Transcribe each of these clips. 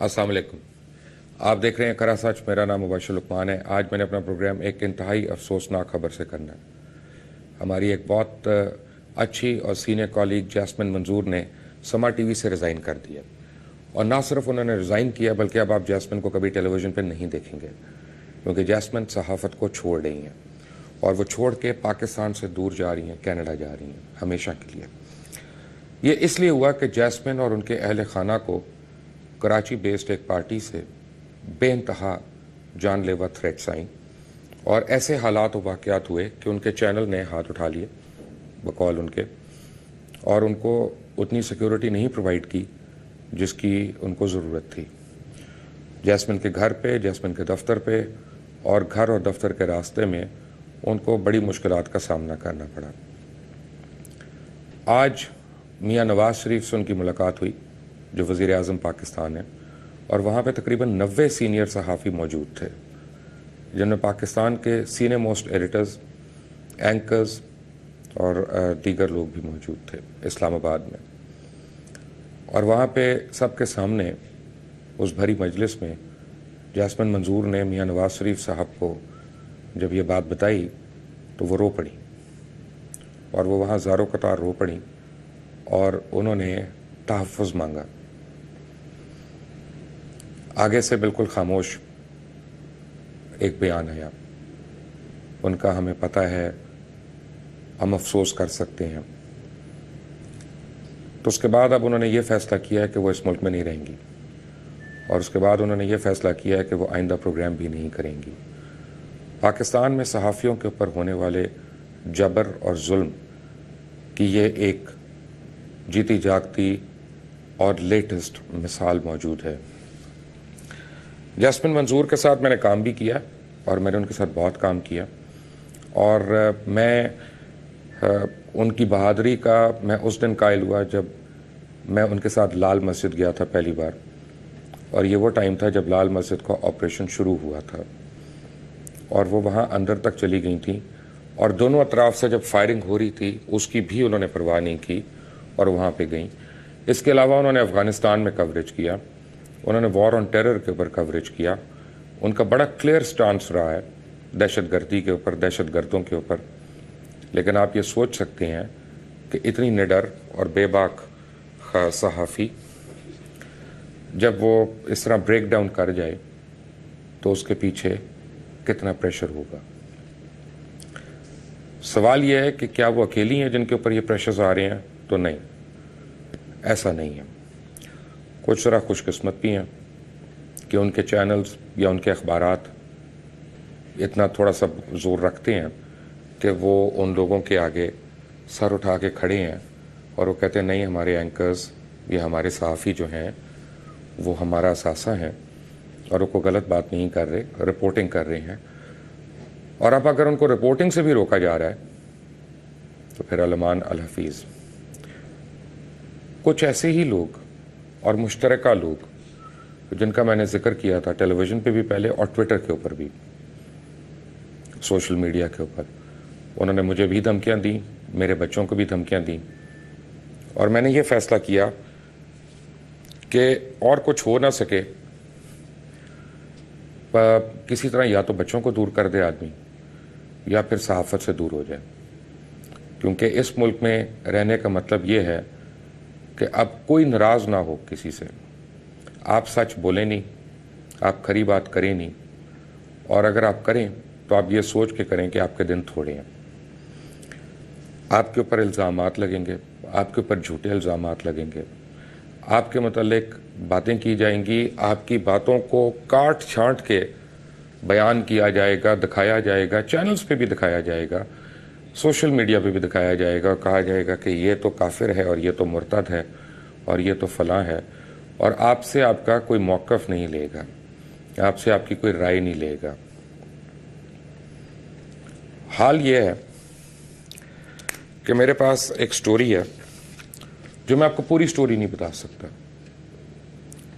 अस्सलाम वालेकुम। आप देख रहे हैं करा सच। मेरा नाम मुबशर लुकमान है। आज मैंने अपना प्रोग्राम एक इंतहाई अफसोसनाक खबर से करना है। हमारी एक बहुत अच्छी और सीनियर कॉलीग जैस्मिन मंजूर ने समा टीवी से रिज़ाइन कर दिया, और ना सिर्फ उन्होंने रिज़ाइन किया बल्कि अब आप जैस्मिन को कभी टेलीविज़न पर नहीं देखेंगे, क्योंकि जैस्मिन सहाफ़त को छोड़ रही हैं और वो छोड़ के पाकिस्तान से दूर जा रही हैं, कनाडा जा रही हैं हमेशा के लिए। ये इसलिए हुआ कि जैस्मिन और उनके अहल खाना को कराची बेस्ड एक पार्टी से बेइंतहा जानलेवा थ्रेट्स आई, और ऐसे हालात और वाक़यात हुए कि उनके चैनल ने हाथ उठा लिए बकौल उनके, और उनको उतनी सिक्योरिटी नहीं प्रोवाइड की जिसकी उनको ज़रूरत थी। जैस्मिन के घर पे, जैस्मिन के दफ्तर पे और घर और दफ्तर के रास्ते में उनको बड़ी मुश्किलात का सामना करना पड़ा। आज मियाँ नवाज़ शरीफ से उनकी मुलाकात हुई, जो वज़ीर आज़म पाकिस्तान है, और वहाँ पे तकरीबन 90 सीनियर सहाफ़ी मौजूद थे, जिनमें पाकिस्तान के सीनियर मोस्ट एडिटर्स, एंकर्स और दीगर लोग भी मौजूद थे इस्लामाबाद में। और वहाँ पे सबके सामने उस भरी मजलिस में जैस्मिन मंजूर ने मियाँ नवाज़ शरीफ साहब को जब ये बात बताई तो वो रो पड़ी, और वो वहाँ ज़ारो कतार रो पड़ी और उन्होंने तहफ़्फ़ुज़ मांगा। आगे से बिल्कुल खामोश एक बयान आया उनका, हमें पता है, हम अफसोस कर सकते हैं। तो उसके बाद अब उन्होंने ये फ़ैसला किया है कि वो इस मुल्क में नहीं रहेंगी, और उसके बाद उन्होंने ये फ़ैसला किया है कि वो आइंदा प्रोग्राम भी नहीं करेंगी। पाकिस्तान में सहाफ़ियों के ऊपर होने वाले जबर और जुल्म की ये एक जीती जागती और लेटेस्ट मिसाल मौजूद है। जैस्मिन मंजूर के साथ मैंने काम भी किया, और मैंने उनके साथ बहुत काम किया, और मैं उनकी बहादुरी का मैं उस दिन कायल हुआ जब मैं उनके साथ लाल मस्जिद गया था पहली बार, और ये वो टाइम था जब लाल मस्जिद का ऑपरेशन शुरू हुआ था, और वो वहाँ अंदर तक चली गई थी, और दोनों अतराफ से जब फायरिंग हो रही थी उसकी भी उन्होंने परवाह नहीं की और वहाँ पे गई। इसके अलावा उन्होंने अफ़गानिस्तान में कवरेज किया, उन्होंने वॉर ऑन टेरर के ऊपर कवरेज किया। उनका बड़ा क्लियर स्टांस रहा है दहशतगर्दी के ऊपर, दहशतगर्दों के ऊपर। लेकिन आप ये सोच सकते हैं कि इतनी निडर और बेबाक सहाफ़ी जब वो इस तरह ब्रेक डाउन कर जाए तो उसके पीछे कितना प्रेशर होगा। सवाल यह है कि क्या वो अकेली हैं जिनके ऊपर ये प्रेशर्स आ रहे हैं? तो नहीं, ऐसा नहीं है। कुछ तरह खुशकिस्मत भी हैं कि उनके चैनल्स या उनके अखबारात इतना थोड़ा सा ज़ोर रखते हैं कि वो उन लोगों के आगे सर उठा के खड़े हैं और वो कहते हैं नहीं, हमारे एंकर्स या हमारे सहाफ़ी जो हैं वो हमारा असासा हैं, और वो कोई गलत बात नहीं कर रहे, रिपोर्टिंग कर रहे हैं। और अब अगर उनको रिपोर्टिंग से भी रोका जा रहा है तो फिर अलमान अल हफीज़। कुछ ऐसे ही लोग और मुश्तरका लोग जिनका मैंने जिक्र किया था टेलीविज़न पे भी पहले और ट्विटर के ऊपर भी, सोशल मीडिया के ऊपर, उन्होंने मुझे भी धमकियां दी, मेरे बच्चों को भी धमकियां दी, और मैंने ये फ़ैसला किया कि और कुछ हो ना सके किसी तरह या तो बच्चों को दूर कर दे आदमी या फिर सहाफ़त से दूर हो जाए, क्योंकि इस मुल्क में रहने का मतलब ये है कि अब कोई नाराज़ ना हो किसी से। आप सच बोलें नहीं, आप खरी बात करें नहीं, और अगर आप करें तो आप ये सोच के करें कि आपके दिन थोड़े हैं। आपके ऊपर इल्ज़ामात लगेंगे, आपके ऊपर झूठे इल्ज़ामात लगेंगे, आपके मुतालिक बातें की जाएंगी, आपकी बातों को काट छांट के बयान किया जाएगा, दिखाया जाएगा, चैनल्स पे भी दिखाया जाएगा, सोशल मीडिया पे भी दिखाया जाएगा, कहा जाएगा कि ये तो काफिर है और ये तो मुर्तद है और ये तो फलां है, और आपसे आपका कोई मौक़िफ़ नहीं लेगा, आपसे आपकी कोई राय नहीं लेगा। हाल ये है कि मेरे पास एक स्टोरी है जो मैं आपको पूरी स्टोरी नहीं बता सकता।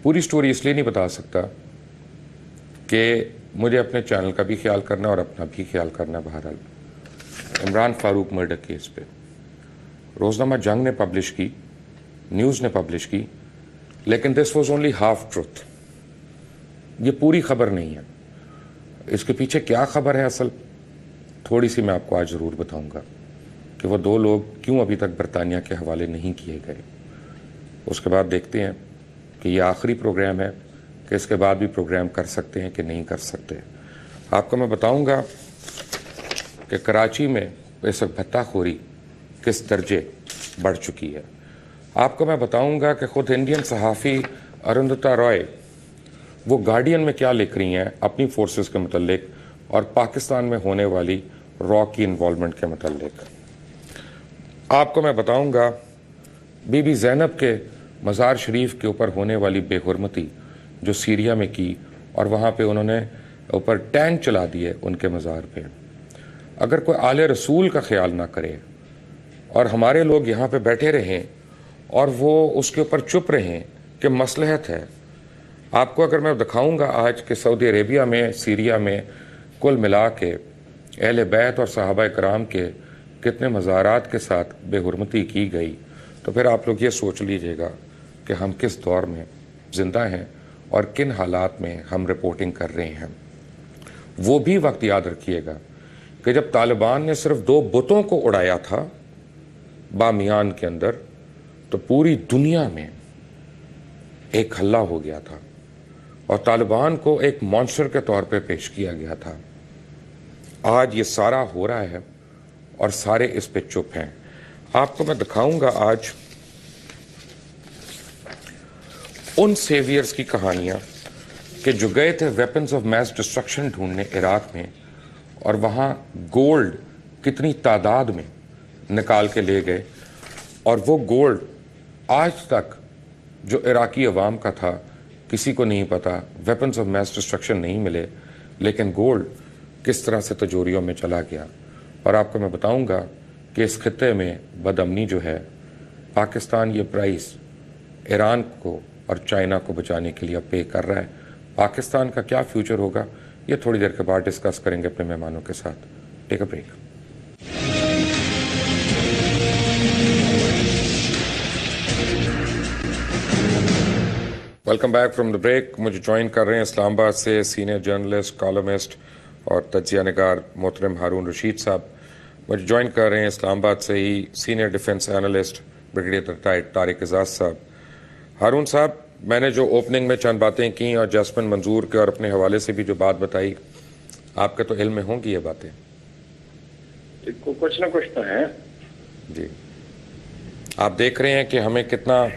पूरी स्टोरी इसलिए नहीं बता सकता कि मुझे अपने चैनल का भी ख्याल करना और अपना भी ख्याल करना। बहरहाल इमरान फारूक मर्डर केस पे रोज़नामा जंग ने पब्लिश की, न्यूज़ ने पब्लिश की, लेकिन this was only half truth. ये पूरी खबर नहीं है। इसके पीछे क्या खबर है असल, थोड़ी सी मैं आपको आज ज़रूर बताऊंगा कि वो 2 लोग क्यों अभी तक बरतानिया के हवाले नहीं किए गए। उसके बाद देखते हैं कि ये आखिरी प्रोग्राम है कि इसके बाद भी प्रोग्राम कर सकते हैं कि नहीं कर सकते। आपको मैं बताऊंगा कि कराची में इस वक्त भत्ताखोरी किस दर्जे बढ़ चुकी है। आपको मैं बताऊंगा कि खुद इंडियन सहाफ़ी अरुंधता रॉय वो गार्डियन में क्या लिख रही हैं अपनी फोर्सेस के मुतल्लिक और पाकिस्तान में होने वाली रॉ की इन्वॉल्वमेंट के मुतल्लिक। आपको मैं बताऊंगा बीबी ज़ैनब के मज़ार शरीफ के ऊपर होने वाली बेहुरमती जो सीरिया में की, और वहाँ पे उन्होंने ऊपर टैंक चला दिए उनके मज़ार पे। अगर कोई आले रसूल का ख्याल ना करे और हमारे लोग यहाँ पे बैठे रहें और वो उसके ऊपर चुप रहें कि मसलहत है। आपको अगर मैं दिखाऊंगा आज के सऊदी अरेबिया में, सीरिया में कुल मिला के अहले बैत और सहाबा कराम के कितने मज़ारात के साथ बेहुरमती की गई, तो फिर आप लोग ये सोच लीजिएगा कि हम किस दौर में ज़िंदा हैं और किन हालात में हम रिपोर्टिंग कर रहे हैं। वो भी वक्त याद रखिएगा कि जब तालिबान ने सिर्फ 2 बुतों को उड़ाया था बामियान के अंदर, तो पूरी दुनिया में एक हल्ला हो गया था और तालिबान को एक मॉन्स्टर के तौर पे पेश किया गया था। आज ये सारा हो रहा है और सारे इस पे चुप हैं। आपको मैं दिखाऊंगा आज उन सेवियर्स की कहानियां कि जो गए थे वेपन्स ऑफ मैस डिस्ट्रक्शन ढूंढने इराक में, और वहां गोल्ड कितनी तादाद में निकाल के ले गए, और वो गोल्ड आज तक जो इराकी अवाम का था किसी को नहीं पता। वेपन्स ऑफ मैस डिस्ट्रक्शन नहीं मिले, लेकिन गोल्ड किस तरह से तिजोरियों में चला गया। और आपको मैं बताऊंगा कि इस खित्ते में बदअमनी जो है, पाकिस्तान ये प्राइस ईरान को और चाइना को बचाने के लिए पे कर रहा है। पाकिस्तान का क्या फ्यूचर होगा, ये थोड़ी देर के बाद डिस्कस करेंगे अपने मेहमानों के साथ। Take a break. Welcome back from the break. मुझे ज्वाइन कर रहे हैं इस्लामाबाद से सीनियर जर्नलिस्ट, कॉलमिस्ट और तज्जिया निगार मोहतरम हारून रशीद साहब। मुझे ज्वाइन कर रहे हैं इस्लामाबाद से ही senior defence analyst brigadier Tariq Ejaz sahab. Haroon साहब, मैंने जो ओपनिंग में चंद बातें की और जैस्मिन मंजूर के और अपने हवाले से भी जो बात बताई, आपके तो इल्म में होंगी ये बातें। कुछ ना कुछ तो है जी। आप देख रहे हैं कि हमें कितना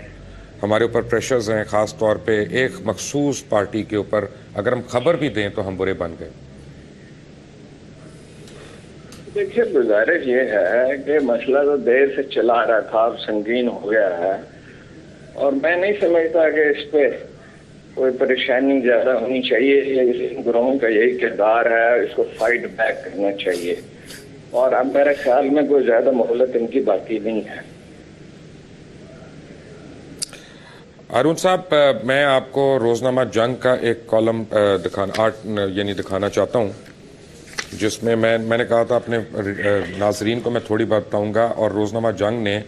हमारे ऊपर प्रेशर्स हैं, ख़ास तौर पे एक मखसूस पार्टी के ऊपर अगर हम खबर भी दें तो हम बुरे बन गए। देखिए, गुजारिश ये है कि मसला तो देर से चला आ रहा था, अब संगीन हो गया है, और मैं नहीं समझता कि इस पे कोई परेशानी ज्यादा होनी चाहिए। इस ग्रोह का यही किरदार है, इसको फाइट बैक करना चाहिए, और अब मेरे ख्याल में कोई ज्यादा मोहलत इनकी बाकी नहीं है। अरुण साहब, मैं आपको रोजनामा जंग का एक कॉलम दिखाना चाहता हूं, जिसमें मैंने कहा था अपने नाजरीन को मैं थोड़ी बात बताऊंगा। और रोजनामा जंग ने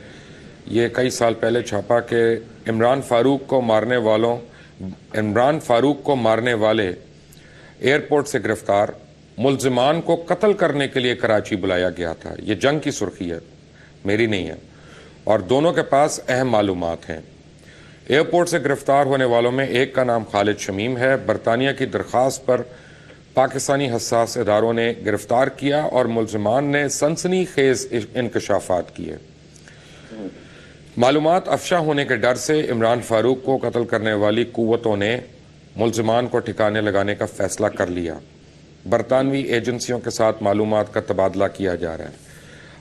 ये कई साल पहले छापा कि इमरान फारूक को मारने वाले एयरपोर्ट से गिरफ्तार मुल्जिमान को कत्ल करने के लिए कराची बुलाया गया था। ये जंग की सुर्खी है, मेरी नहीं है, और दोनों के पास अहम मालूमात हैं। एयरपोर्ट से गिरफ्तार होने वालों में एक का नाम खालिद शमीम है। बरतानिया की दरख्वास्त पर पाकिस्तानी हसास इदारों ने गिरफ्तार किया और मुल्जिमान ने सनसनीखेज इंकशाफात किए। मालूमात अफशा होने के डर से इमरान फारूक को कत्ल करने वाली कुव्वतों ने मुल्जिमान को ठिकाने लगाने का फैसला कर लिया। बरतानवी एजेंसियों के साथ मालूमात का तबादला किया जा रहा है।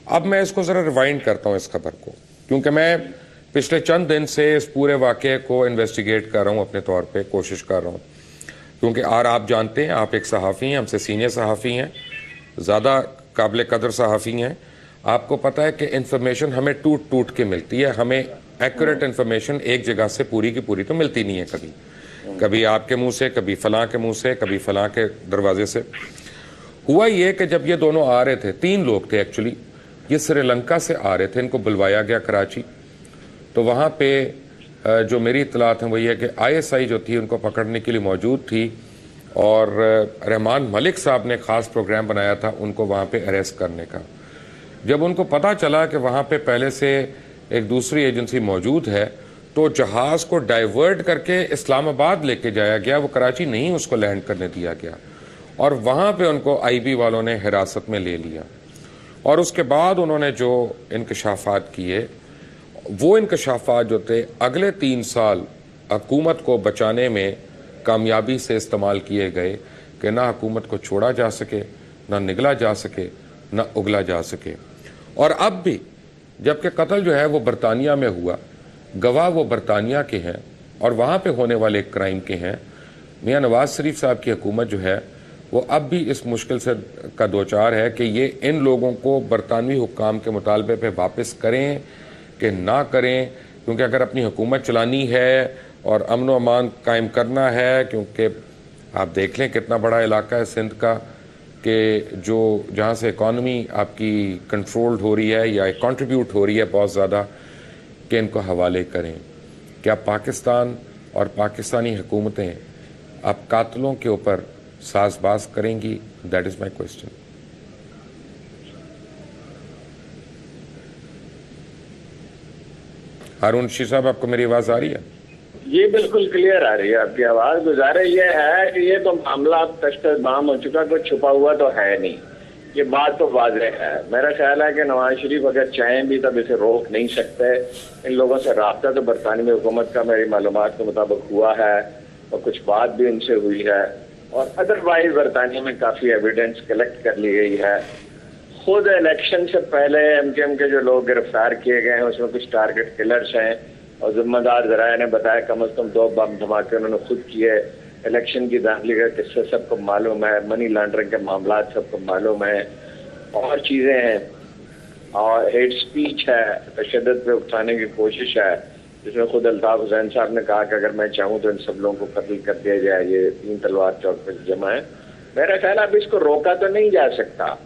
अब मैं इसको ज़रा रिवाइंड करता हूँ इस खबर को, क्योंकि मैं पिछले चंद दिन से इस पूरे वाक़े को इन्वेस्टिगेट कर रहा हूँ, अपने तौर पे कोशिश कर रहा हूँ, क्योंकि आप जानते हैं, आप एक सहाफ़ी हैं, हमसे सीनियर सहाफ़ी हैं, ज़्यादा काबिल कदर सहाफ़ी हैं। आपको पता है कि इन्फॉर्मेशन हमें टूट टूट के मिलती है, हमें एक्यूरेट इन्फॉर्मेशन एक जगह से पूरी की पूरी तो मिलती नहीं है। कभी आपके मुंह से, कभी फलां के मुंह से, कभी फलां के दरवाजे से। हुआ ये कि जब ये दोनों आ रहे थे, 3 लोग थे एक्चुअली, ये श्रीलंका से आ रहे थे, इनको बुलवाया गया कराची। तो वहाँ पे जो मेरी इत्तलात हैं वो ये है कि ISI जो थी उनको पकड़ने के लिए मौजूद थी, और रहमान मलिक साहब ने ख़ास प्रोग्राम बनाया था उनको वहाँ पे अरेस्ट करने का। जब उनको पता चला कि वहाँ पे पहले से एक दूसरी एजेंसी मौजूद है, तो जहाज़ को डाइवर्ट करके इस्लामाबाद लेके जाया गया, वो कराची नहीं उसको लैंड करने दिया गया, और वहाँ पे उनको आईबी वालों ने हिरासत में ले लिया। और उसके बाद उन्होंने जो इंकशाफात किए, वो इंकशाफात जो थे अगले 3 साल हुकूमत को बचाने में कामयाबी से इस्तेमाल किए गए कि ना हुकूमत को छोड़ा जा सके, ना निगला जा सके, ना उगला जा सके। और अब भी जबकि कत्ल जो है वो बरतानिया में हुआ, गवाह वो बरतानिया के हैं और वहाँ पे होने वाले क्राइम के हैं, मियाँ नवाज शरीफ साहब की हुकूमत जो है वो अब भी इस मुश्किल से का दोचार है कि ये इन लोगों को बरतानवी हुक्काम के मुतालबे पे वापस करें कि ना करें, क्योंकि अगर अपनी हुकूमत चलानी है और अमन व अमान कायम करना है, क्योंकि आप देख लें कितना बड़ा इलाका है सिंध का कि जो जहाँ से इकॉनमी आपकी कंट्रोल्ड हो रही है या कंट्रीब्यूट हो रही है बहुत ज़्यादा, कि इनको हवाले करें। क्या पाकिस्तान और पाकिस्तानी हुकूमतें अब कातलों के ऊपर साजबाज करेंगी? That is my question. Haroon Rashid sahab, आपको मेरी आवाज़ आ रही है? ये बिल्कुल क्लियर आ रही है आपकी आवाज। गुजारे ये है कि ये तो मामला अब तश्त-ए-बाम हो चुका, कुछ छुपा हुआ तो है नहीं, ये बात तो वाज़ेह है। मेरा ख्याल है कि नवाज शरीफ अगर चाहें भी तब इसे रोक नहीं सकते। इन लोगों से रब्ता तो बरतानवी हुकूमत का मेरी मालूमात के मुताबिक हुआ है और कुछ बात भी उनसे हुई है, और अदरवाइज बरतानिया में काफ़ी एविडेंस कलेक्ट कर ली गई है। खुद इलेक्शन से पहले MKM के जो लोग गिरफ्तार किए गए हैं उसमें कुछ टारगेट किलर्स हैं, और जिम्मेदार जराए ने बताया कम से कम 2 बम धमाके उन्होंने खुद किए। इलेक्शन की दाखिली का किस्से सबको मालूम है, मनी लॉन्ड्रिंग के मामला सबको मालूम है, और चीज़ें हैं, और हेट स्पीच है, तशद्दुद पे उठाने की कोशिश है, जिसमें खुद अल्ताफ हुसैन साहब ने कहा कि अगर मैं चाहूँ तो इन सब लोगों को कत्ल कर दिया जाए, ये 3 तलवार चौक पर जमा है। मेरा ख्याल अब इसको रोका तो नहीं जा सकता।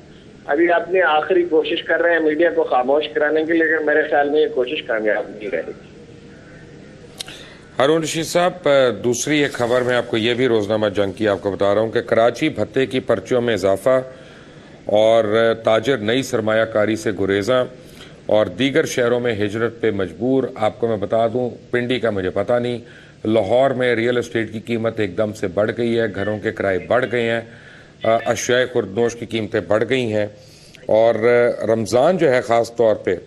अभी अपनी आखिरी कोशिश कर रहे हैं मीडिया को खामोश कराने के लिए, लेकिन मेरे ख्याल में ये कोशिश कामयाब नहीं रहेगी। हारून रशीद साहब, दूसरी एक खबर मैं आपको ये भी रोजनामा जंग की आपको बता रहा हूँ कि कराची भत्ते की पर्चियों में इजाफा और ताजर नई सरमायाकारी से गुरेजा और दीगर शहरों में हिजरत पे मजबूर। आपको मैं बता दूं, पिंडी का मुझे पता नहीं, लाहौर में रियल एस्टेट की कीमत एकदम से बढ़ गई है, घरों के किराए बढ़ गए हैं, अशियाए खुर्दनोश की कीमतें बढ़ गई हैं, और रमज़ान जो है ख़ास तौर पे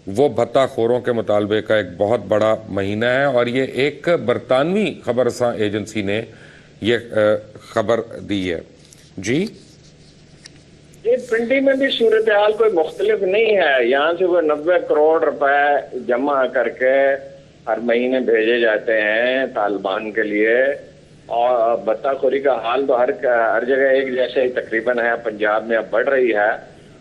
वो भत्ता खोरों के मुतालबे का एक बहुत बड़ा महीना है। और ये एक बरतानवी खबरसां एजेंसी ने ये खबर दी है। जी, ये पिंडी में भी सूरत हाल कोई मुख्तलिफ नहीं है। यहाँ से वो 90 करोड़ रुपए जमा करके हर महीने भेजे जाते हैं तालिबान के लिए, और भत्ताखोरी का हाल तो हर जगह एक जैसे ही तकरीबन है। पंजाब में अब बढ़ रही है,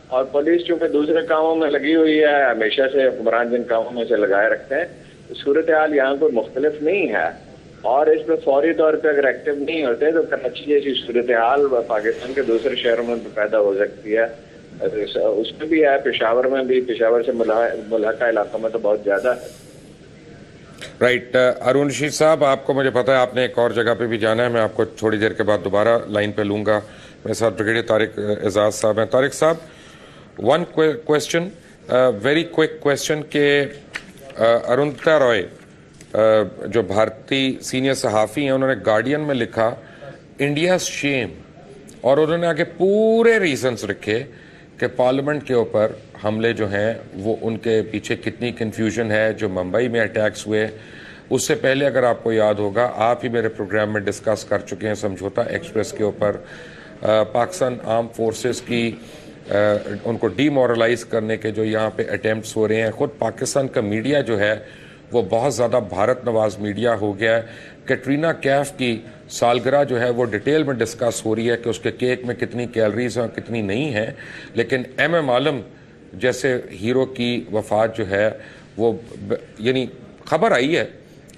और पुलिस चूंकि दूसरे कामों में लगी हुई है, हमेशा से हुक्मरान जिन कामों में से लगाए रखते हैं, तो सूरत हाल यहाँ कोई मुख्तलिफ नहीं है। और इसमें फौरी तौर पे अगर एक्टिव नहीं होते तो कराची जैसी सूरत हाल पाकिस्तान के दूसरे शहरों में भी पैदा हो सकती है। उसमें भी है, पेशावर में भी, पेशावर से मुल्हका इलाकों में तो बहुत ज़्यादा है। राइट। हारून रशीद साहब, आपको मुझे पता है आपने एक और जगह पे भी जाना है, मैं आपको थोड़ी देर के बाद दोबारा लाइन पे लूँगा। मेरे साथ ब्रिगेडियर तारिक एजाज साहब हैं। तारिक साहब, one question, very quick question के अरुंधता रॉय जो भारतीय सीनियर सहाफ़ी हैं, उन्होंने गार्डियन में लिखा इंडिया शेम, और उन्होंने आगे पूरे रीजंस रखे कि पार्लियामेंट के ऊपर हमले जो हैं वो उनके पीछे कितनी कन्फ्यूजन है। जो मुंबई में अटैक्स हुए उससे पहले अगर आपको याद होगा, आप ही मेरे प्रोग्राम में डिस्कस कर चुके हैं समझौता एक्सप्रेस के ऊपर, पाकिस्तान आर्म फोर्सेस की उनको डीमोरलाइज करने के जो यहाँ पे अटेम्प्ट्स हो रहे हैं। ख़ुद पाकिस्तान का मीडिया जो है वो बहुत ज़्यादा भारत नवाज मीडिया हो गया है। कैटरीना कैफ की सालगिरह जो है वो डिटेल में डिस्कस हो रही है कि उसके केक में कितनी कैलोरीज हैं और कितनी नहीं है, लेकिन MM आलम जैसे हीरो की वफात जो है वो यानी खबर आई है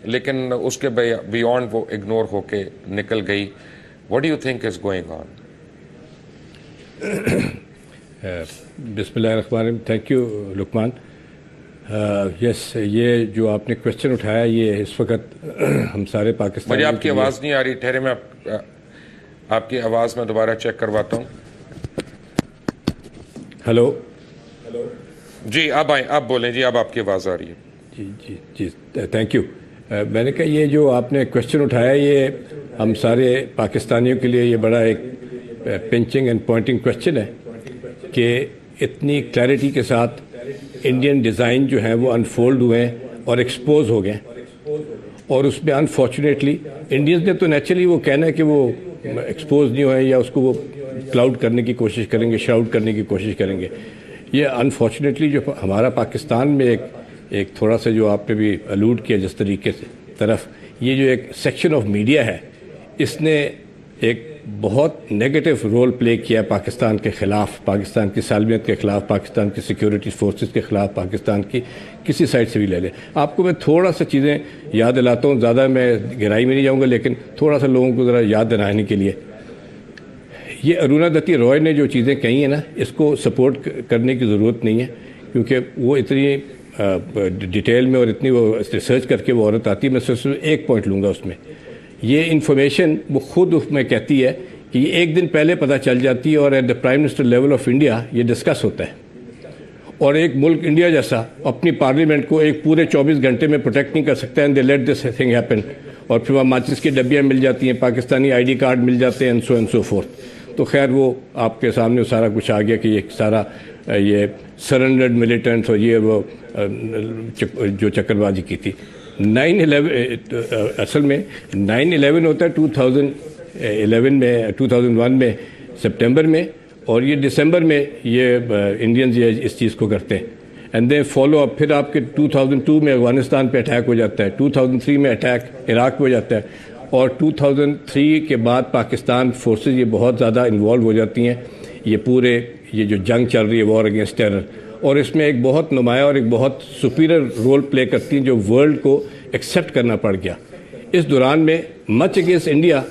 लेकिन उसके बियॉन्ड वो इग्नोर होके निकल गई। What do you think is going on? बिस्मिल्लाहिर्रहमानिर्रहीम। Thank you Luqman. यस, ये जो आपने क्वेश्चन उठाया, ये इस वक्त हम सारे पाकिस्तान, मुझे आपकी आवाज़ नहीं आ रही, ठहरे में आपकी आवाज़ में दोबारा चेक करवाता हूँ। हेलो। जी अब आए, आप बोलें जी, अब आपकी आवाज़ आ रही है। जी जी जी, थैंक यू। मैंने कहा ये जो आपने क्वेश्चन उठाया ये हम सारे पाकिस्तानियों के लिए ये बड़ा एक पिंचिंग एंड पॉइंटिंग क्वेश्चन है कि इतनी क्लैरिटी के साथ इंडियन डिज़ाइन जो है वो अनफोल्ड हुए हैं और एक्सपोज हो गए, और उसमें अनफॉर्चुनेटली इंडियंस ने तो नेचुरली वो कहना है कि वो एक्सपोज नहीं हुए या उसको वो क्लाउड करने की कोशिश करेंगे, शाउट करने की कोशिश करेंगे। ये अनफॉर्चुनेटली जो हमारा पाकिस्तान में एक थोड़ा सा जो आपने भी अलूड किया जिस तरीके से तरफ, ये जो एक सेक्शन ऑफ मीडिया है इसने एक बहुत नेगेटिव रोल प्ले किया पाकिस्तान के ख़िलाफ़, पाकिस्तान की सालमियत के ख़िलाफ़, पाकिस्तान की सिक्योरिटी फोर्सेस के ख़िलाफ़, पाकिस्तान की किसी साइड से भी ले लें। आपको मैं थोड़ा सा चीज़ें याद दिलाता हूँ, ज़्यादा मैं गहराई में नहीं जाऊँगा, लेकिन थोड़ा सा लोगों को ज़रा याद दिलाने के लिए। ये अरुणादत्ती रॉय ने जो चीज़ें कही हैं ना, इसको सपोर्ट करने की ज़रूरत नहीं है, क्योंकि वो इतनी डिटेल में और इतनी वो रिसर्च करके वो औरत आती है। मैं सिर्फ एक पॉइंट लूँगा उसमें, ये इन्फॉर्मेशन वो खुद उसमें कहती है कि ये एक दिन पहले पता चल जाती है और at the prime minister level of India ये डिस्कस होता है, और एक मुल्क इंडिया जैसा अपनी पार्लियामेंट को एक पूरे 24 घंटे में प्रोटेक्ट नहीं कर सकता, and they let this thing happen. और फिर वहाँ माचिस की डब्बियाँ मिल जाती हैं, पाकिस्तानी ID कार्ड मिल जाते हैं, एंड सो फोर्थ। तो खैर वो आपके सामने सारा कुछ आ गया कि ये सारा ये सरेंडर्ड मिलिटेंट्स और ये वो जो चक्करबाजी की थी। 9/11 असल में 9/11 होता है 2011 में, 2001 में सितंबर में, और ये दिसंबर में ये इंडियंस ये इस चीज़ को करते हैं, एंड दे फॉलो अप। फिर आपके 2002 में अफगानिस्तान पे अटैक हो जाता है, 2003 में अटैक इराक पे हो जाता है, और 2003 के बाद पाकिस्तान फोर्सेस ये बहुत ज़्यादा इन्वॉल्व हो जाती हैं, ये पूरे ये जो जंग चल रही है वॉर अगेंस्ट टेरर, और इसमें एक बहुत नुमाया और एक बहुत सुपीरियर रोल प्ले करती हैं जो वर्ल्ड को एक्सेप्ट करना पड़ गया। इस दौरान में मच अगेंस्ट इंडिया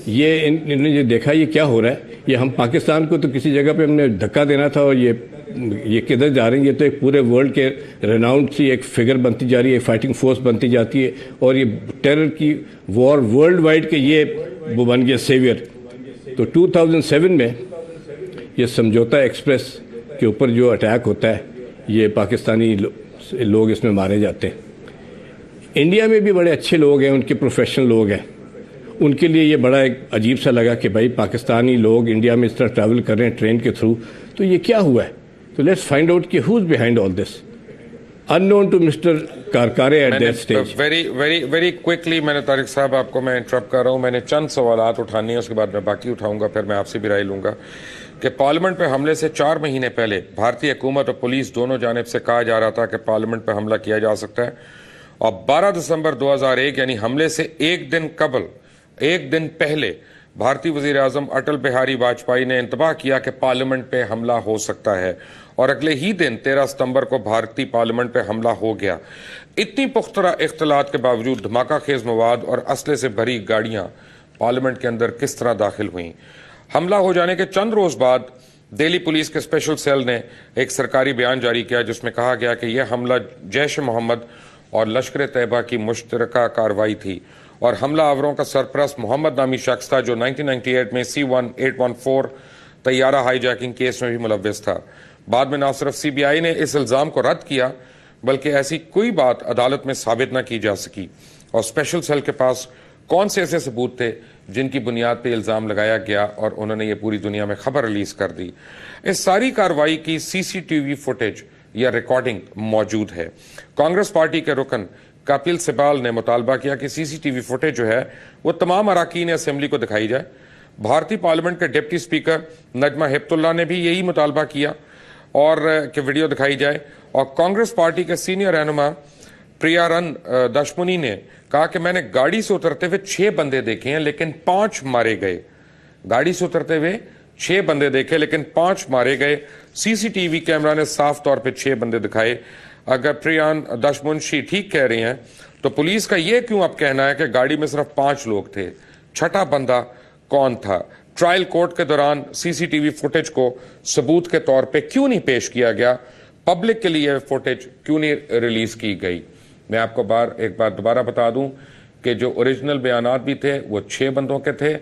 ये इन्होंने ये देखा ये क्या हो रहा है, ये हम पाकिस्तान को तो किसी जगह पे हमने धक्का देना था, और ये किधर जा रही है, ये तो एक पूरे वर्ल्ड के रेनाउंड सी एक फिगर बनती जा रही है, फाइटिंग फोर्स बनती जाती है, और ये टेरर की वॉर वर्ल्ड वाइड के ये वो बन गया सेवियर। तो 2007 में ये समझौता एक्सप्रेस के ऊपर जो अटैक होता है, ये पाकिस्तानी लोग इसमें मारे जाते हैं। इंडिया में भी बड़े अच्छे लोग हैं, उनके प्रोफेशनल लोग हैं, उनके लिए ये बड़ा एक अजीब सा लगा कि भाई पाकिस्तानी लोग इंडिया में इस तरह ट्रैवल कर रहे हैं ट्रेन के थ्रू, तो ये क्या हुआ है। तो लेट्स फाइंड आउट कि who is behind all this, unknown to mister Karkare at that stage. Very quickly मैंने तारिक साहब आपको मैं इंटरप्ट कर रहा हूँ, मैंने चंद सवालात उठानी है, उसके बाद मैं बाकी उठाऊंगा, फिर मैं आपसे भी राय लूंगा कि पार्लियामेंट पे हमले से 4 महीने पहले भारतीय हुकूमत और पुलिस दोनों जानिब से कहा जा रहा था कि पार्लियामेंट पे हमला किया जा सकता है, और 12 दिसंबर 2001 यानी हमले से एक दिन पहले भारतीय वजीर आजम अटल बिहारी वाजपेयी ने इंतबाह किया कि पार्लियामेंट पे हमला हो सकता है, और अगले ही दिन 13 सितंबर को भारतीय पार्लियामेंट पे हमला हो गया। इतनी पुख्तरा इख्तलात के बावजूद धमाका खेज मवाद और असले से भरी गाड़ियां पार्लियामेंट के अंदर किस तरह दाखिल हुई। हमला हो जाने के चंद रोज बाद दिल्ली पुलिस के स्पेशल सेल ने एक सरकारी बयान जारी किया जिसमें कहा गया कि यह हमला जैश मोहम्मद और लश्कर तैयबा की मुश्तरका कार्रवाई थी, और हमला आवरों का सरपरस्त मोहम्मद नामी शख्स था जो 1998 में C-1814 तैयारा हाईजैकिंग केस में भी मुलव्वस था। बाद में न सिर्फ CBI ने इस इल्जाम को रद्द किया, बल्कि ऐसी कोई बात अदालत में साबित न की जा सकी, और स्पेशल सेल के पास कौन से ऐसे सबूत थे जिनकी बुनियाद पर इल्जाम लगाया गया, और उन्होंने ये पूरी दुनिया में खबर रिलीज कर दी। इस सारी कार्रवाई की CCTV फुटेज या रिकॉर्डिंग मौजूद है। कांग्रेस पार्टी के रुकन कपिल सिब्बल ने मुतालबा किया कि CCTV फुटेज जो है वो तमाम अराकीन असेंबली को दिखाई जाए। भारतीय पार्लियामेंट के डिप्टी स्पीकर नजमा हेपतुल्ला ने भी यही मुतालबा किया और कि वीडियो दिखाई जाए, और कांग्रेस पार्टी के सीनियर रहनुमा प्रियारन दशमुनी ने कहा कि मैंने गाड़ी से उतरते हुए 6 बंदे देखे हैं लेकिन 5 मारे गए। गाड़ी से उतरते हुए 6 बंदे देखे लेकिन 5 मारे गए। CCTV कैमरा ने साफ तौर पे 6 बंदे दिखाए। अगर प्रियान दशमुंशी ठीक कह रही हैं तो पुलिस का यह क्यों अब कहना है कि गाड़ी में सिर्फ 5 लोग थे, छठा बंदा कौन था? ट्रायल कोर्ट के दौरान CCTV फुटेज को सबूत के तौर पे क्यों नहीं पेश किया गया? पब्लिक के लिए फुटेज क्यों नहीं रिलीज की गई? मैं आपको एक बार दोबारा बता दूं कि जो ओरिजिनल बयानात भी थे वो 6 बंदों के थे,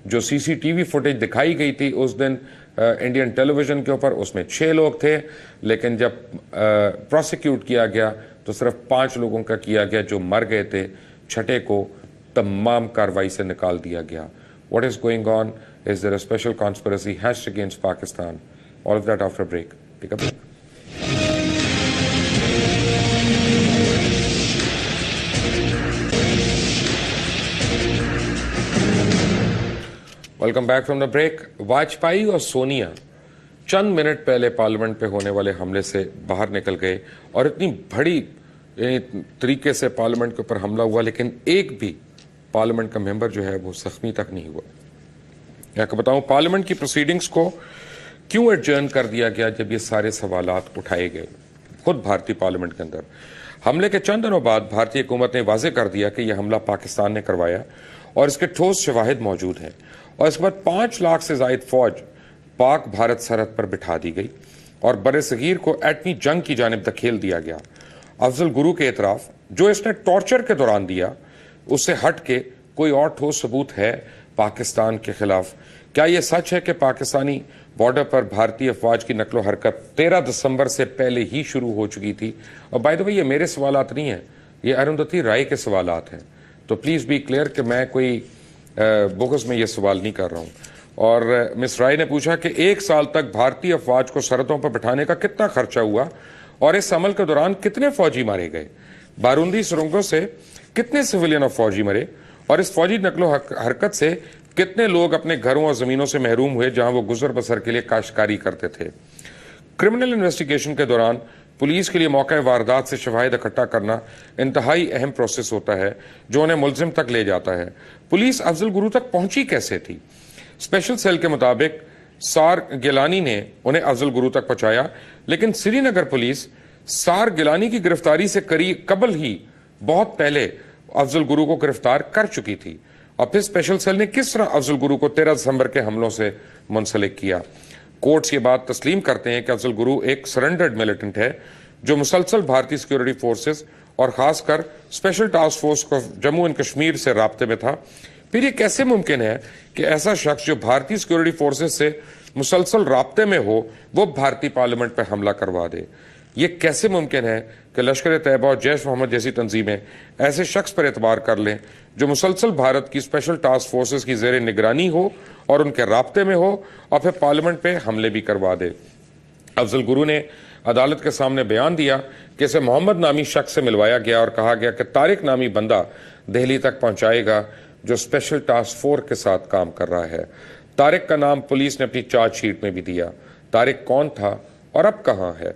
जो सीसीटीवी फुटेज दिखाई गई थी उस दिन इंडियन टेलीविजन के ऊपर, उसमें 6 लोग थे, लेकिन जब प्रोसिक्यूट किया गया तो सिर्फ 5 लोगों का किया गया जो मर गए थे। छठे को तमाम कार्रवाई से निकाल दिया गया। What is going on? Is there a special conspiracy hatched against Pakistan? All of that after a break. Take a break. Welcome back from the break. Vajpayee और सोनिया चंद मिनट पहले पार्लियामेंट पे होने वाले हमले से बाहर निकल गए और इतनी बड़ी तरीके से पार्लियामेंट के ऊपर हमला हुआ, लेकिन एक भी पार्लियामेंट का मेंबर जो है वो जख्मी तक नहीं हुआ। मैं आपको बताऊं पार्लियामेंट की प्रोसीडिंग्स को क्यों एडजर्न कर दिया गया जब ये सारे सवालात उठाए गए। खुद भारतीय पार्लियामेंट के अंदर हमले के चंद दिनों बाद भारतीय हुकूमत ने वाजे कर दिया कि यह हमला पाकिस्तान ने करवाया और इसके ठोस शवाहिद मौजूद हैं, और इसके बाद 5 लाख से जायद फौज पाक भारत सरहद पर बिठा दी गई और बरसगीर को एटमी जंग की जानिब धकेल दिया गया। अफजल गुरु के एतराफ जो इसने टॉर्चर के दौरान दिया उससे हट के कोई और ठोस सबूत है पाकिस्तान के खिलाफ? क्या यह सच है कि पाकिस्तानी बॉर्डर पर भारतीय अफवाज की नकलो हरकत 13 दिसंबर से पहले ही शुरू हो चुकी थी? और बाय द वे ये मेरे सवालात नहीं है, ये अरुंधति राय के सवालात हैं, तो प्लीज बी क्लियर कि मैं कोई बोगस में ये सवाल नहीं कर रहा हूं। और मिस राय ने पूछा कि 1 साल तक भारतीय अफवाज को सरहदों पर बिठाने का कितना खर्चा हुआ और इस अमल के दौरान कितने फौजी मारे गए, बारूदी सुरंगों से कितने सिविलियन और फौजी मरे, और इस फौजी नकलो हरकत से कितने लोग अपने घरों और जमीनों से महरूम हुए जहां वो गुजर बसर के लिए काश्तकारी करते थे। क्रिमिनल इन्वेस्टिगेशन के दौरान पुलिस के लिए मौका वारदात से शवाहिद इकट्ठा करना इंतहाई अहम प्रोसेस होता है जो उन्हें मुलजिम तक ले जाता है। पुलिस अफजल गुरु तक पहुंची कैसे थी? स्पेशल सेल के मुताबिक सार गिलानी ने उन्हें अफजल गुरु तक पहुंचाया, लेकिन श्रीनगर पुलिस सार गिलानी की गिरफ्तारी से कबल ही बहुत पहले अफजल गुरु को गिरफ्तार कर चुकी थी। और फिर स्पेशल सेल ने किस तरह अफजल गुरु को 13 दिसंबर के हमलों से मुंसलिक किया? कोर्ट्स ये बात तस्लीम करते हैं कि अफजल गुरु एक सरेंडर्ड मिलिटेंट है जो मुसलसल भारतीय सिक्योरिटी फोर्सेस और खासकर स्पेशल टास्क फोर्स को जम्मू एंड कश्मीर से राब्ते में था। फिर ये कैसे मुमकिन है कि ऐसा शख्स जो भारतीय सिक्योरिटी फोर्सेस से मुसलसल राब्ते में हो वो भारतीय पार्लियामेंट पर हमला करवा दे? ये कैसे मुमकिन है कि लश्कर तैयबा और जैश मोहम्मद जैसी तंजीमें ऐसे शख्स पर एतबार कर लें जो मुसलसल भारत की स्पेशल टास्क फोर्सेस की ज़ेरे निगरानी हो और उनके राब्ते में हो और फिर पार्लियामेंट पे हमले भी करवा दे? अफजल गुरु ने अदालत के सामने बयान दिया कि इसे मोहम्मद नामी शख्स से मिलवाया गया और कहा गया कि तारिक नामी बंदा दिल्ली तक पहुंचाएगा जो स्पेशल टास्क फोर्स के साथ काम कर रहा है। तारिक का नाम पुलिस ने अपनी चार्जशीट में भी दिया। तारिक कौन था और अब कहां है?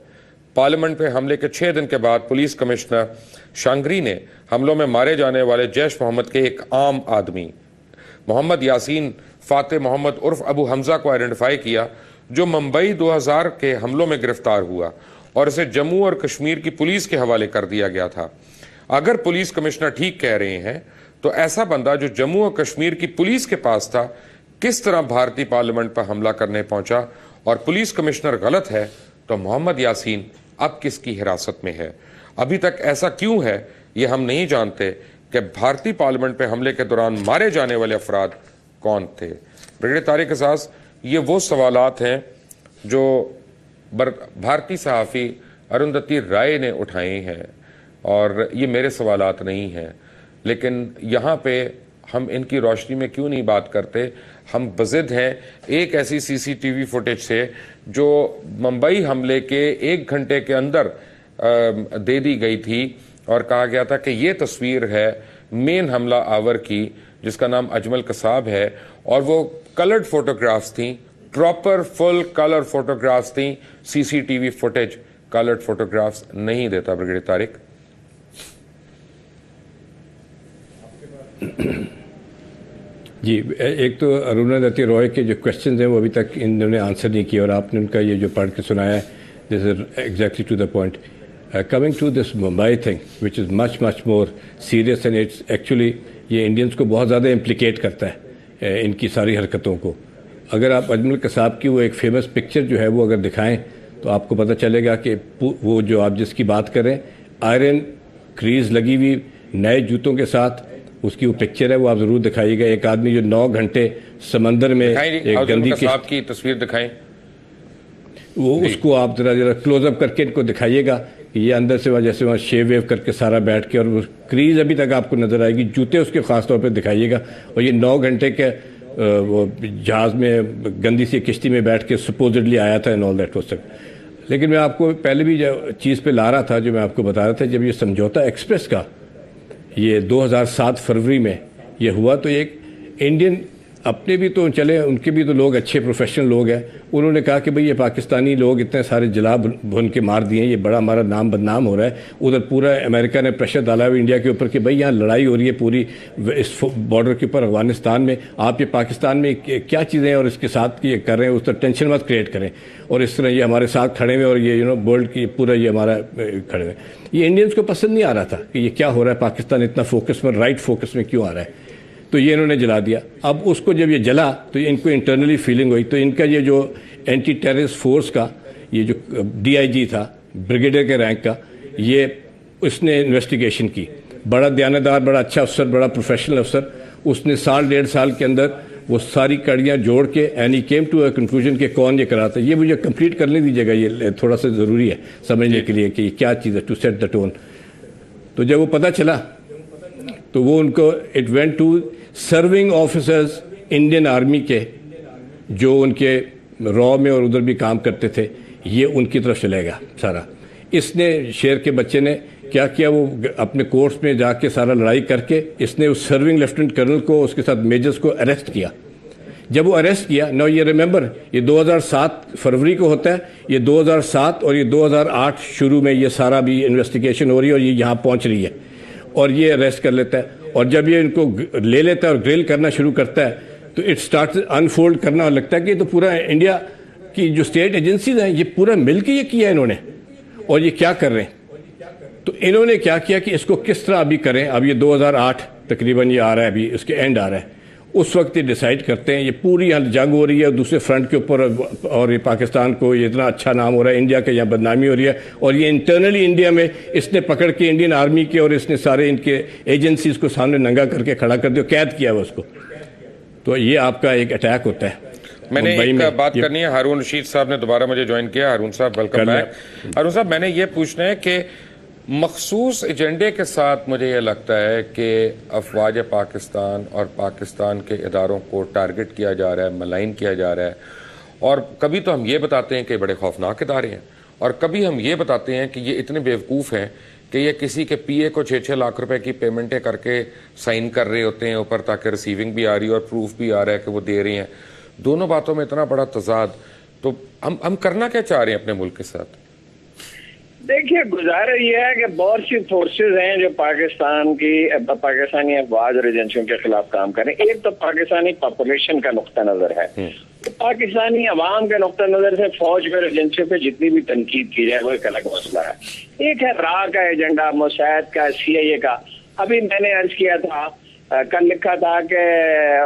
पार्लियामेंट पे हमले के 6 दिन के बाद पुलिस कमिश्नर शांगरी ने हमलों में मारे जाने वाले जैश मोहम्मद के एक आम आदमी मोहम्मद यासीन फाते मोहम्मद उर्फ अबू हमजा को आइडेंटिफाई किया जो मुंबई 2000 के हमलों में गिरफ्तार हुआ और इसे जम्मू और कश्मीर की पुलिस के हवाले कर दिया गया था। अगर पुलिस कमिश्नर ठीक कह रहे हैं तो ऐसा बंदा जो जम्मू और कश्मीर की पुलिस के पास था किस तरह भारतीय पार्लियामेंट पर हमला करने पहुंचा? और पुलिस कमिश्नर गलत है तो मोहम्मद यासीन अब किसकी हिरासत में है? अभी तक ऐसा क्यों है ये हम नहीं जानते कि भारतीय पार्लियामेंट पे हमले के दौरान मारे जाने वाले अफराद कौन थे। ब्रिगेडियर तारिक अज़ाज़, ये वो सवालात हैं जो भारतीय सहाफ़ी अरुंधति राय ने उठाए हैं और ये मेरे सवालात नहीं हैं, लेकिन यहाँ पे हम इनकी रोशनी में क्यों नहीं बात करते? हम बज़िद हैं एक ऐसी सीसीटीवी फुटेज से जो मुंबई हमले के 1 घंटे के अंदर दे दी गई थी और कहा गया था कि ये तस्वीर है मेन हमला आवर की जिसका नाम अजमल कसाब है, और वो कलर्ड फोटोग्राफ्स थी, प्रॉपर फुल कलर फोटोग्राफ्स थी। सीसीटीवी फुटेज कलर्ड फोटोग्राफ्स नहीं देता। ब्रिगेडियर तारिक। जी, एक तो अरुंधति रॉय के जो क्वेश्चंस हैं वो अभी तक इन्होंने आंसर नहीं किया और आपने उनका ये जो पढ़ के सुनाया है this is exactly to the point. Coming to this Mumbai thing which is much more serious and it's actually ये इंडियंस को बहुत ज़्यादा इम्प्लिकेट करता है इनकी सारी हरकतों को। अगर आप अजमल कसाब की वो एक फेमस पिक्चर जो है वो अगर दिखाएं तो आपको पता चलेगा कि वो जो आप जिसकी बात करें आयरन क्रीज लगी हुई नए जूतों के साथ उसकी वो पिक्चर है, वो आप ज़रूर दिखाइएगा। एक आदमी जो 9 घंटे समंदर में दिखाएं जी, एक गंदी हाउस साहब की तस्वीर दिखाएं। वो उसको आप जरा क्लोजअप करके इनको दिखाइएगा कि ये अंदर से वहाँ जैसे वहाँ शेव वेव करके सारा बैठ के, और वो क्रीज अभी तक आपको नजर आएगी, जूते उसके खास तौर पे दिखाइएगा। और ये 9 घंटे के वो जहाज में गंदी सी किश्ती में बैठ के सपोजिडली आया था एंड ऑल दैट हो सकता। लेकिन मैं आपको पहले भी जो चीज़ पे ला रहा था, जो मैं आपको बता रहा था, जब ये समझौता एक्सप्रेस का ये 2007 फरवरी में ये हुआ, तो एक इंडियन अपने भी तो चले, उनके भी तो लोग अच्छे प्रोफेशनल लोग हैं, उन्होंने कहा कि भाई ये पाकिस्तानी लोग इतने सारे जला भुन के मार दिए, ये बड़ा हमारा नाम बदनाम हो रहा है। उधर पूरा अमेरिका ने प्रेशर डाला है इंडिया के ऊपर कि भाई यहाँ लड़ाई हो रही है पूरी इस बॉर्डर के ऊपर अफगानिस्तान में, आप ये पाकिस्तान में क्या चीज़ें हैं और इसके साथ ये कर रहे हैं, उस तरह टेंशन मत क्रिएट करें। और इस तरह ये हमारे साथ खड़े हुए और ये वर्ल्ड की पूरा ये हमारा खड़े हुए, ये इंडियंस को पसंद नहीं आ रहा था कि ये क्या हो रहा है, पाकिस्तान इतना फोकस में, राइट फोकस में क्यों आ रहा है। तो ये इन्होंने जला दिया। अब उसको जब ये जला तो इनको इंटरनली फीलिंग हुई, तो इनका ये जो एंटी टेररिस्ट फोर्स का ये जो DIG था, ब्रिगेडियर के रैंक का, ये उसने इन्वेस्टिगेशन की, बड़ा दयानतदार, बड़ा अच्छा अफसर, बड़ा प्रोफेशनल अफसर, उसने 1.5 साल के अंदर वो सारी कड़ियाँ जोड़ के and he came to a conclusion के कौन ये कराता है। ये मुझे कंप्लीट करने दीजिएगा, ये थोड़ा सा ज़रूरी है समझने के लिए कि क्या चीज़ है, टू सेट द टोन। तो जब वो पता चला तो वो उनको it went to serving officers Indian army के, जो उनके रॉ में और उधर भी काम करते थे, ये उनकी तरफ चलेगा सारा। इसने शेर के बच्चे ने क्या किया, वो अपने कोर्स में जाके सारा लड़ाई करके इसने उस सर्विंग लेफ्टिनेंट कर्नल को, उसके साथ मेजर्स को अरेस्ट किया। जब वो अरेस्ट किया, नो ये रिमेंबर, ये 2007 फरवरी को होता है, ये 2007 और ये 2008 शुरू में ये सारा भी इन्वेस्टिगेशन हो रही है और ये यहाँ पहुँच रही है और ये अरेस्ट कर लेता है। और जब ये इनको ले लेता है और ग्रिल करना शुरू करता है तो इट स्टार्ट अनफोल्ड करना, लगता है कि तो पूरा इंडिया की जो स्टेट एजेंसीज हैं ये पूरा मिलकर ये किया इन्होंने, और ये क्या कर रहे हैं। तो इन्होंने क्या किया कि इसको किस तरह अभी करें। अब ये 2008 तकरीबन ये आ रहा है, अभी उसके एंड आ रहा है, उस वक्त ये डिसाइड करते हैं, ये पूरी यहाँ जंग हो रही है दूसरे फ्रंट के ऊपर, और ये पाकिस्तान को ये इतना अच्छा नाम हो रहा है, इंडिया के यहाँ बदनामी हो रही है, और ये इंटरनली इंडिया में इसने पकड़ के इंडियन आर्मी के और इसने सारे इनके एजेंसीज को सामने नंगा करके खड़ा कर दिया, कैद किया हुआ उसको। तो ये आपका एक अटैक होता है। मैंने एक बात करनी है, हारून रशीद साहब ने दोबारा मुझे ज्वाइन किया। हारून साहब वेलकम बैक। हारून साहब, मैंने ये पूछना है कि मखसूस एजेंडे के साथ मुझे ये लगता है कि अफवाज पाकिस्तान और पाकिस्तान के इदारों को टारगेट किया जा रहा है, मलाइन किया जा रहा है, और कभी तो हम ये बताते हैं कि बड़े खौफनाक इदारे हैं, और कभी हम ये बताते हैं कि ये इतने बेवकूफ़ हैं कि ये किसी के PA को 6-6 लाख रुपए की पेमेंटें करके साइन कर रहे होते हैं ऊपर, ताकि रिसीविंग भी आ रही है और प्रूफ भी आ रहा है कि वो दे रही हैं। दोनों बातों में इतना बड़ा तजाद, तो हम करना क्या चाह रहे हैं अपने मुल्क के साथ? देखिए, गुजारा यह है कि बहुत सी फोर्सेज हैं जो पाकिस्तानी अफवाज और एजेंसियों के खिलाफ काम करें। एक तो पाकिस्तानी पॉपुलेशन का नुक्ता नजर है, तो पाकिस्तानी अवाम के नुक्ता नजर से फौज और एजेंसियों पे जितनी भी तनकीद की जाए वो एक अलग मसला है। एक है राह का एजेंडा, मोसाद का, CIA का। अभी मैंने अर्ज किया था, कल लिखा था कि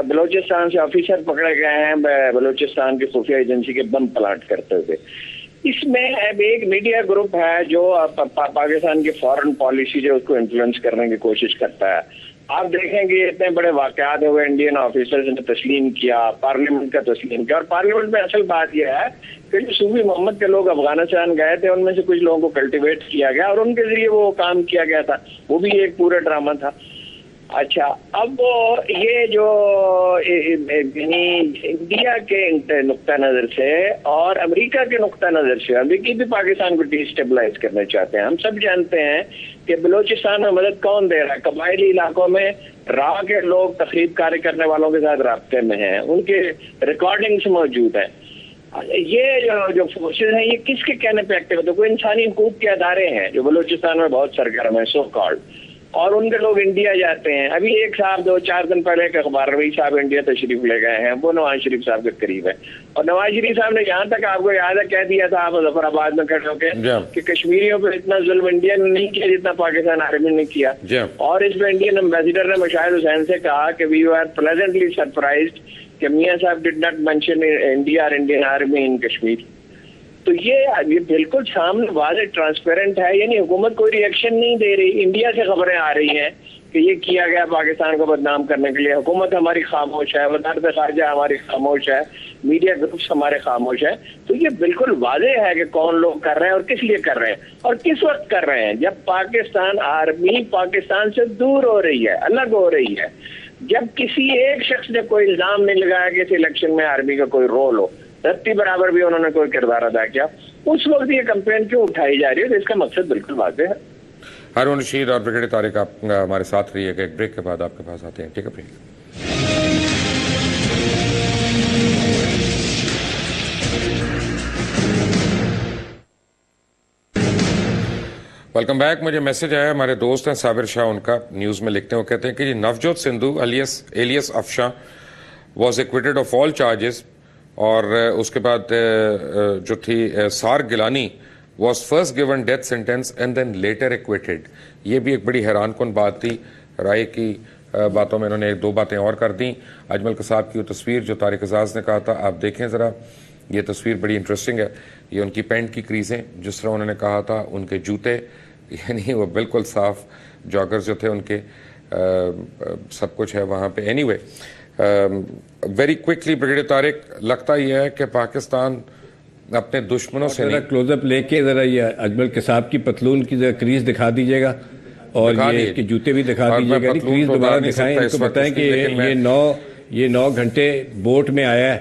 बलूचिस्तान से ऑफिसर पकड़े गए हैं बलूचिस्तान की खुफिया एजेंसी के बम प्लांट करते हुए। इसमें अब एक मीडिया ग्रुप है जो पाकिस्तान की फॉरेन पॉलिसी जो उसको इन्फ्लुएंस करने की कोशिश करता है। आप देखेंगे इतने बड़े वाकयात हुए, इंडियन ऑफिसर्स ने तस्लीम किया, पार्लियामेंट का तस्लीम किया, और पार्लियामेंट में असल बात यह है कि जो सूफी मोहम्मद के लोग अफगानिस्तान गए थे उनमें से कुछ लोगों को कल्टिवेट किया गया और उनके जरिए वो काम किया गया था, वो भी एक पूरा ड्रामा था। अच्छा, अब ये जो इंडिया के नुक्ता नजर से और अमेरिका के नुक्ता नजर से, अमेरिकी भी पाकिस्तान को डिस्टेबलाइज करना चाहते हैं। हम सब जानते हैं कि बलूचिस्तान में मदद कौन दे रहा है। कबायली इलाकों में राह के लोग तकरीब कार्य करने वालों के साथ राब्ते में हैं, उनके रिकॉर्डिंग्स मौजूद हैं। ये जो फोर्सेज हैं ये किसके कहने पे एक्टिव होते हैं? कोई इंसानी हुकूक के अदारे हैं जो बलूचिस्तान में बहुत सरगर्म है, सो कॉल्ड, और उनके लोग इंडिया जाते हैं। अभी एक साहब 2-4 दिन पहले एक अखबार रवि साहब इंडिया तशरीफ ले गए हैं, वो नवाज शरीफ साहब के करीब है, और नवाज शरीफ साहब ने यहाँ तक आपको याद है कह दिया था मुजफ्फराबाद में खड़े होकर कि कश्मीरियों पर इतना जुल्म इंडिया ने नहीं किया जितना पाकिस्तान आर्मी ने किया। और इस पर इंडियन एम्बेसडर ने मुशाहिद हुसैन से कहा कि वी आर प्लेजेंटली सरप्राइज्ड कि मियां साहब डिड नॉट मेंशन इंडिया और इंडियन आर्मी इन कश्मीर। तो ये बिल्कुल सामने वाले ट्रांसपेरेंट है, यानी हुकूमत कोई रिएक्शन नहीं दे रही। इंडिया से खबरें आ रही हैं कि ये किया गया पाकिस्तान को बदनाम करने के लिए, हुकूमत हमारी खामोश है, वज़ारत ख़ारिजा हमारी खामोश है, मीडिया ग्रुप्स हमारे खामोश है। तो ये बिल्कुल वाज़ेह है कि कौन लोग कर रहे हैं और किस लिए कर रहे हैं और किस वक्त कर रहे हैं, जब पाकिस्तान आर्मी पाकिस्तान से दूर हो रही है, अलग हो रही है, जब किसी एक शख्स ने कोई इल्जाम नहीं लगाया कि इस इलेक्शन में आर्मी का कोई रोल हो, धरती बराबर भी उन्होंने कोई किरदार अदा किया, उस वक्त ये कंप्लेन क्यों उठाई जा रही है? तो इसका मकसद बिल्कुल वाज़ेह है। हारून रशीद और ब्रिगेडियर तारिक, आप हमारे साथ रहिएगा। एक ब्रेक के बाद आपके पास आते हैं। ठीक है ब्रेक। Welcome back. मुझे मैसेज आया, हमारे दोस्त हैं साबिर शाह, उनका न्यूज में लिखते हैं, वो कहते हैं कि जी Navjot Sidhu alias Afshan was acquitted of all charges, और उसके बाद जो थी SAR Geelani was first given death sentence and then later acquitted. ये भी एक बड़ी हैरान कौन बात थी। राय की बातों में इन्होंने एक दो बातें और कर दी। अजमल कसाब की वो तस्वीर जो तारिक एजाज ने कहा था, आप देखें ज़रा, ये तस्वीर बड़ी इंटरेस्टिंग है। ये उनकी पैंट की क्रीजें, जिस तरह उन्होंने कहा था, उनके जूते, यानी वो बिल्कुल साफ जॉगर्स जो थे उनके, सब कुछ है वहाँ पे। Anyway, very quickly brigadier Tariq, लगता यह है कि पाकिस्तान अपने दुश्मनों से जरा क्लोजअप लेके जरा ये अजमल कसाब की पतलून की जरा क्रीज दिखा दीजिएगा और ये इसके जूते भी दिखा दीजिएगा। क्रीज दोबारा दिखाएं, इनको बताएं कि ये 9 घंटे बोट में आया है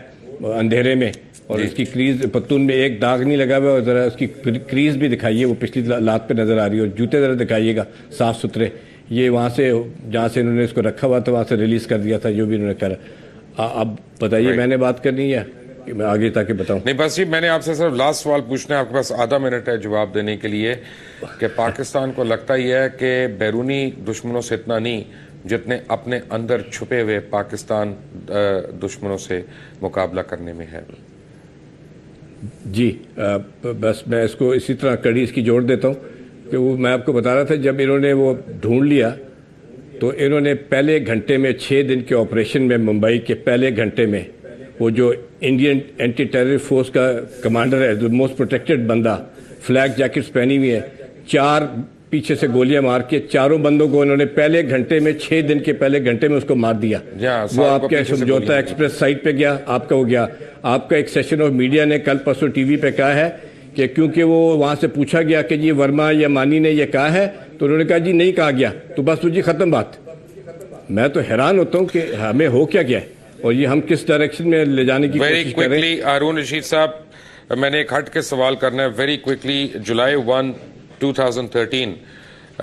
अंधेरे में, और इसकी क्रीज पतलून में एक दाग नहीं लगा हुआ, और जरा उसकी क्रीज भी दिखाइए, वो पिछली लात पे नजर आ रही है, और जूते जरा दिखाइएगा साफ सुथरे। ये वहाँ से जहाँ से इन्होंने इसको रखा हुआ था वहाँ से रिलीज कर दिया था, जो भी इन्होंने करा। अब बताइए, मैंने बात करनी है कि मैं आगे ताकि बताऊं? नहीं, बस जी मैंने आपसे सिर्फ लास्ट सवाल पूछना है, आपके पास आधा मिनट है जवाब देने के लिए, कि पाकिस्तान को लगता ही है कि बैरूनी दुश्मनों से इतना नहीं जितने अपने अंदर छुपे हुए पाकिस्तान दुश्मनों से मुकाबला करने में है। जी बस मैं इसको इसी तरह कड़ी इसकी जोड़ देता हूँ कि वो मैं आपको बता रहा था, जब इन्होंने वो ढूंढ लिया तो इन्होंने पहले घंटे में 6 दिन के ऑपरेशन में, मुंबई के पहले घंटे में, वो जो इंडियन एंटी टेरर फोर्स का कमांडर है, जो मोस्ट प्रोटेक्टेड बंदा, फ्लैग जैकेट्स पहनी हुई है, 4 पीछे से गोलियां मार के चारों बंदों को इन्होंने पहले घंटे में, 6 दिन के पहले घंटे में उसको मार दिया। वो आपका समझौता एक्सप्रेस साइट पे गया, आपका हो गया। आपका एक सेशन ऑफ मीडिया ने कल परसों टीवी पे कहा है कि क्योंकि वो वहां से पूछा गया कि जी वर्मा या मानी ने ये कहा है, तो उन्होंने कहा जी नहीं कहा गया, तो बस वो जी खत्म बात। मैं तो हैरान होता हूँ कि हमें हो क्या गया है और ये हम किस डायरेक्शन में ले जाने की कोशिश कर रहे हैं। हारून रशीद साहब, मैंने एक हट के सवाल करना है वेरी क्विकली। जुलाई 1, 2013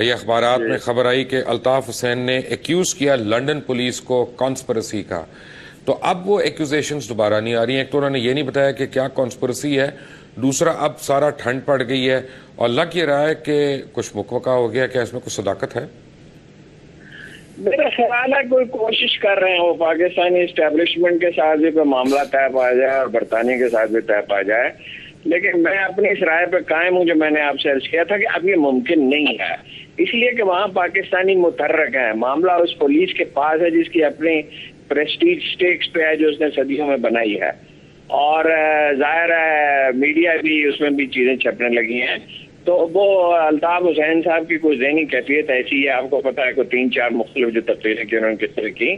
ये अखबारात में खबर आई कि अल्ताफ हुसैन ने एक्यूज किया लंदन पुलिस को कॉन्स्पिरेसी का। तो अब वो एक्यूजेशंस दोबारा नहीं आ रही हैं। एक तो उन्होंने ये नहीं बताया कि क्या कॉन्स्पिरेसी है, दूसरा अब सारा ठंड पड़ गई है और लग ये रहा है कि कुछ मुकवका हो गया। क्या इसमें कुछ सदाकत है? मेरा ख्याल है कोई कोशिश कर रहे हैं वो पाकिस्तानी एस्टेब्लिशमेंट के साथ भी कोई मामला तय पा जाए और बरतानिया के साथ भी तय पा जाए, लेकिन मैं अपनी इस राय पे कायम हूँ जो मैंने आपसे अर्ज किया था कि अब ये मुमकिन नहीं है, इसलिए कि वहाँ पाकिस्तानी मुतर्रक है। मामला उस पुलिस के पास है जिसकी अपनी प्रेस्टीज स्टेक्स पे है, जो उसने सदियों में बनाई है, और जाहिर है मीडिया भी उसमें भी चीजें छपने लगी हैं। तो वो अल्ताफ हुसैन साहब की कोई ज़हनी कैफियत ऐसी है, आपको पता है, कोई 3-4 मुख्तलिफ जो तकरीरें की उन्होंने किस तरह की,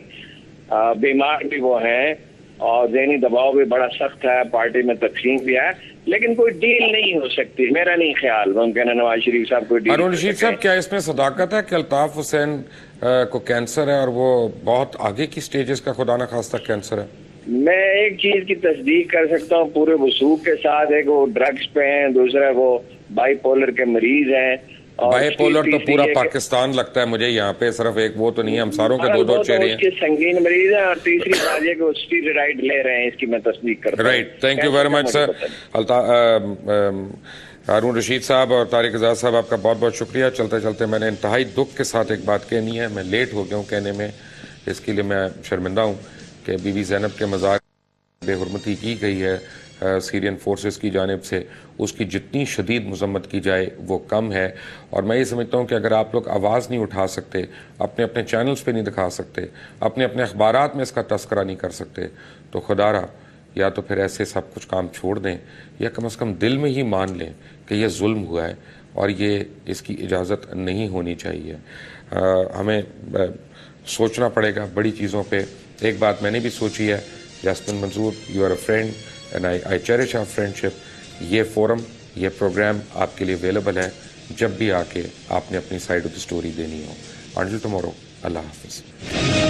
बीमार भी वो हैं और ज़हनी दबाव भी बड़ा सख्त है, पार्टी में तकसीम भी है, लेकिन कोई डील नहीं हो सकती, मेरा नहीं ख्याल। मुमकिन है नवाज शरीफ साहब कोई डील। हारून रशीद साहब, क्या इसमें सदाकत है कि अल्ताफ हुसैन को कैंसर है और वो बहुत आगे की स्टेजेस का खुदा न खास्ता कैंसर है? मैं एक चीज की तस्दीक कर सकता हूँ पूरे वसूख के साथ, एक वो ड्रग्स पे हैं, दूसरा वो बाइपोलर के मरीज हैं। बाइपोलर तो पूरा पाकिस्तान लगता है मुझे, यहाँ पे सिर्फ एक वो तो नहीं है, हम सारों के 2-2 चेहरे हैं। संगीन मरीज है, और तीसरी बात ये कि वो स्टीरॉइड ले रहे हैं, इसकी मैं तस्दीक करता हूं। Right, thank you very much sir. Haroon Rashid sahab और तारिक एजाज साहब, आपका बहुत बहुत शुक्रिया। चलते चलते मैंने इंतहाई दुख के साथ एक बात कहनी है, मैं लेट हो गया हूँ कहने में, इसके लिए मैं शर्मिंदा हूँ कि बीबी ज़ैनब के मज़ार बेहुरमती की गई है सीरियन फोर्सेस की जानिब से, उसकी जितनी शदीद मजम्मत की जाए वो कम है। और मैं ये समझता हूँ कि अगर आप लोग आवाज़ नहीं उठा सकते, अपने अपने चैनल्स पे नहीं दिखा सकते, अपने अपने अखबारात में इसका तस्करा नहीं कर सकते, तो खुदारा या तो फिर ऐसे सब कुछ काम छोड़ दें, या कम से कम दिल में ही मान लें कि यह जुल्म हुआ है और ये इसकी इजाज़त नहीं होनी चाहिए। हमें सोचना पड़ेगा बड़ी चीज़ों पे। एक बात मैंने भी सोची है, Jasmine Manzoor, you are a friend and I cherish our friendship. ये फोरम, ये प्रोग्राम आपके लिए अवेलेबल है, जब भी आके आपने अपनी साइड ऑफ द स्टोरी देनी हो। अंटिल टुमारो, अल्लाह हाफिज़।